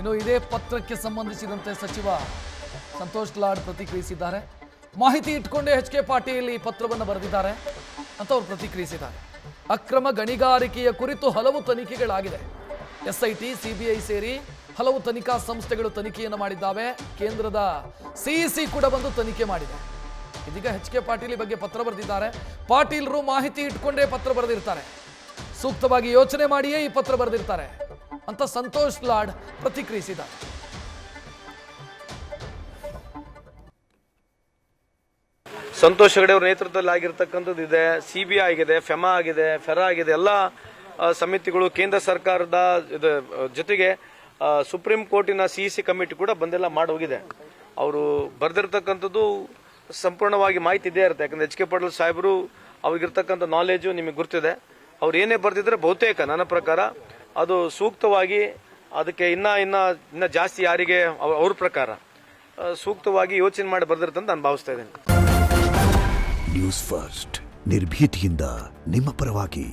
ಇನ್ನು ಇದೇ ಪತ್ರಕ್ಕೆ ಸಂಬಂಧಿಸಿದಂತೆ ಸಚಿವ ಸಂತೋಷ್ ಲಾಡ್ ಪ್ರತಿಕ್ರಿಯಿಸಿದ್ದಾರೆ. ಮಾಹಿತಿ ಇಟ್ಕೊಂಡೇ ಎಚ್ ಕೆ ಪಾಟೀಲ್ ಈ ಪತ್ರವನ್ನು ಬರೆದಿದ್ದಾರೆ ಅಂತ ಅವರು ಪ್ರತಿಕ್ರಿಯಿಸಿದ್ದಾರೆ. ಅಕ್ರಮ ಗಣಿಗಾರಿಕೆಯ ಕುರಿತು ಹಲವು ತನಿಖೆಗಳಾಗಿದೆ. SIT, CBI ಸೇರಿ ಹಲವು ತನಿಖಾ ಸಂಸ್ಥೆಗಳು ತನಿಖೆಯನ್ನು ಮಾಡಿದ್ದಾವೆ. ಕೇಂದ್ರದ CEC ಕೂಡ ಬಂದು ತನಿಖೆ ಮಾಡಿದೆ. ಇದೀಗ ಎಚ್ ಕೆ ಪಾಟೀಲ್ ಬಗ್ಗೆ ಪತ್ರ ಬರೆದಿದ್ದಾರೆ. ಪಾಟೀಲ್ರು ಮಾಹಿತಿ ಇಟ್ಕೊಂಡೇ ಪತ್ರ ಬರೆದಿರ್ತಾರೆ, ಸೂಕ್ತವಾಗಿ ಯೋಚನೆ ಮಾಡಿಯೇ ಈ ಪತ್ರ ಬರೆದಿರ್ತಾರೆ ಅಂತ ಸಂತೋಷ್ ಲಾಡ್ ಪ್ರತಿಕ್ರಿಯಿಸಿದ್ದಾರೆ. ಸಂತೋಷ್ ಹೆಗಡೆ ಅವರ ನೇತೃತ್ವದಲ್ಲಿ ಆಗಿರ್ತಕ್ಕಂಥದ್ದು ಇದೆ. CBI ಆಗಿದೆ, FEMA ಆಗಿದೆ, FERA ಆಗಿದೆ. ಎಲ್ಲ ಸಮಿತಿಗಳು ಕೇಂದ್ರ ಸರ್ಕಾರದ ಜೊತೆಗೆ ಸುಪ್ರೀಂ ಕೋರ್ಟಿನ CEC ಕಮಿಟಿ ಕೂಡ ಬಂದೆಲ್ಲ ಮಾಡಿ ಹೋಗಿದೆ. ಅವರು ಬರೆದಿರ್ತಕ್ಕಂಥದ್ದು ಸಂಪೂರ್ಣವಾಗಿ ಮಾಹಿತಿ ಇದೇ ಇರುತ್ತೆ. ಯಾಕಂದ್ರೆ ಎಚ್ ಕೆ ಪಾಟೀಲ್ ಸಾಹೇಬರು ಅವ್ರಿಗಿರ್ತಕ್ಕಂಥ ನಾಲೆಜು ನಿಮಗೆ ಗೊತ್ತಿದೆ. ಅವ್ರು ಏನೇ ಬರೆದಿದ್ರೆ ಬಹುತೇಕ ನನ್ನ ಪ್ರಕಾರ ಅದು ಸೂಕ್ತವಾಗಿ ಅದಕ್ಕೆ ಇನ್ನ ಜಾಸ್ತಿ ಯಾರಿಗೆ ಅವ್ರ ಪ್ರಕಾರ ಸೂಕ್ತವಾಗಿ ಯೋಚನೆ ಮಾಡಿ ಬರೆದಿರ್ತಂತ ನಾನು ಭಾವಿಸ್ತಾ ಇದ್ದೇನೆ. ನ್ಯೂಸ್ ಫಸ್ಟ್ ನಿರ್ಭೀತಿಯಿಂದ ನಿಮ್ಮ ಪರವಾಗಿ.